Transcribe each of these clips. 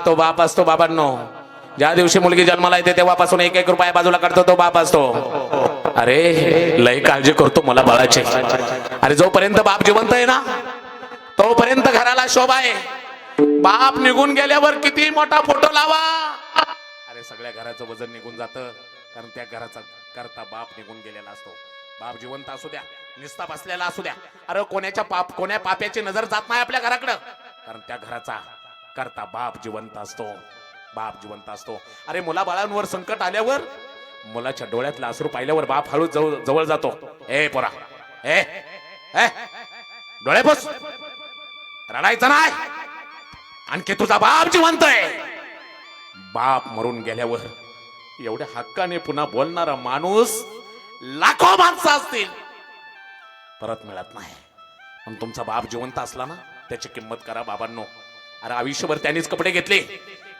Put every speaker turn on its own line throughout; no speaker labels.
तो बाप असतो बाबांनो. ज्या दिवशी मुलगी जन्माला येते तेव्हापासून एक एक रुपया बाजूला काढतो तो बाप असतो. अरे लय काळजी करतो मला बाळाची. अरे जोपर्यंत बाप जिवंत आहे ना तोपर्यंत घराला शोभा आहे. बाप निघून गेल्यावर किती मोठा फोटो लावा, अरे सगळ्या घराचं वजन निघून जातं. कारण त्या घराचा करता बाप निघून गेलेला असतो. बाप जिवंत असू द्या निस्ता बसलेला असू द्या, अरे कोण्या पाप्याची नजर जात नाही आपल्या घराकडं. कारण त्या घराचा करता बाप जिवंत असतो. बाप जिवंत असतो. अरे मुलाबाळांवर संकट आल्यावर मुलाच्या डोळ्यातला अश्रू पाहिल्यावर बाप हळूच जवळ जातो. ए पोरा ए डोळे पुस, रडायचं नाही, आणखी तुझा बाप जिवंत आहे. बाप मरून गेल्यावर एवढ्या हक्काने पुन्हा बोलणारा माणूस लाखो माणसं असतील परत मिळत नाही. पण तुमचा बाप जिवंत असला ना त्याची किंमत करा बाबांनो. अरे आयुष्यभर त्यांनीच कपडे घेतले.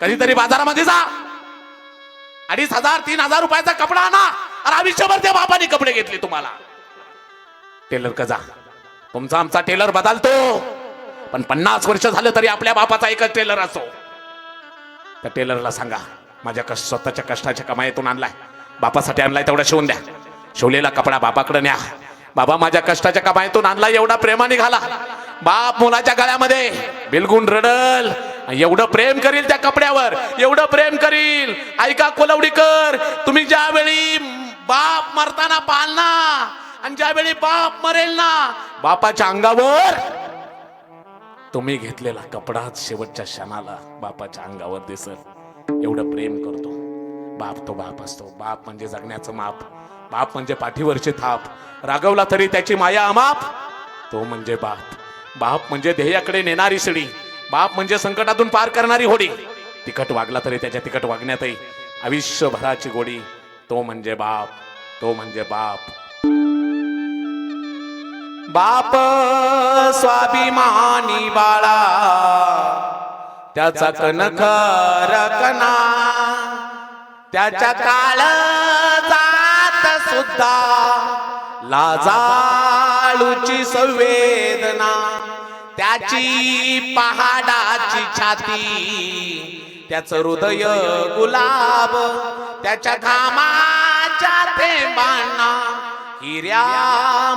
कधीतरी बाजारामध्ये जा 2500-3000 रुपयाचा कपडा आणा. अरे आयुष्यभर त्या बापाने कपडे घेतले तुम्हाला. टेलर का जा, तुमचा आमचा टेलर बदलतो पण 50 वर्ष झालं तरी आपल्या बापाचा एकच टेलर असतो. त्या टेलरला सांगा माझ्या स्वतःच्या कष्टाच्या कमाईतून आणलाय, बापासाठी आणलाय तेवढा शिवून द्या. शिवलेला कपडा बापाकडे न्या. बाबा माझ्या कष्टाच्या कमाईतून आणलाय एवढा प्रेमाने घाला. बाप मुलाच्या गळ्यामध्ये बिलगुन रडल, एवढं प्रेम करील त्या कपड्यावर, एवढं प्रेम करील. ऐका कोलवडीकर, तुम्ही ज्यावेळी बाप मरताना पाहाल ना आणि ज्यावेळी बाप मरेल ना बापाच्या अंगावर तुम्ही घेतलेला कपडाच शेवटच्या क्षणाला बापाच्या अंगावर दिसल. एवढं प्रेम करतो बाप. तो बाप असतो. बाप म्हणजे जगण्याचं माप. बाप म्हणजे पाठीवरची थाप. रागवला तरी त्याची माया अमाप. तो म्हणजे बाप. बाप म्हणजे ध्येयाकडे नेणारी शिडी. बाप म्हणजे संकटातून पार करणारी होडी. तिखट वागला तरी त्याच्या तिखट वागण्यातही आयुष्यभराची गोडी. तो म्हणजे बाप. तो म्हणजे बाप. बाप स्वाभिमानी बाळा त्याचा कणखर कणा, त्याच्या काळ जात सुद्धा लाजाळूची संवेदना, त्याची पहाडाची छाती, त्याचं हृदय गुलाब, त्याच्या घामाच्या थेंबांना हिऱ्या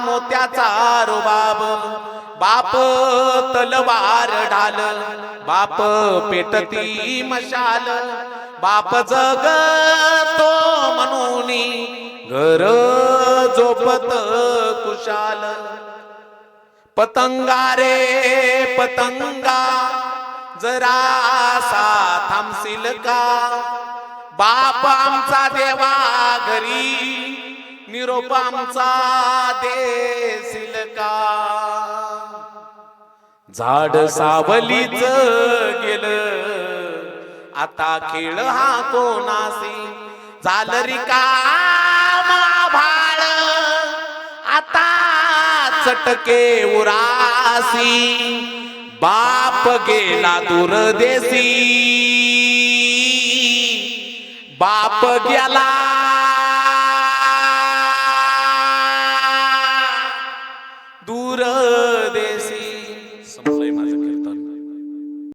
मोत्याचा रुबाब. बाप तलवार ढाल, बाप पेटती मशाल, बाप जगतो म्हणून घर झोपत कुशाल. पतंगा रे पतंगा जरासा थांबशील का, बाप आमचा देवा घरी निरोप आमचा देशील का. झाड सावलीच गेलं आता खेळ हा कोणासी, झालं रिकाम आभाळ आता चटके उरासी. बाप गेला दूरदेशी, बाप गेला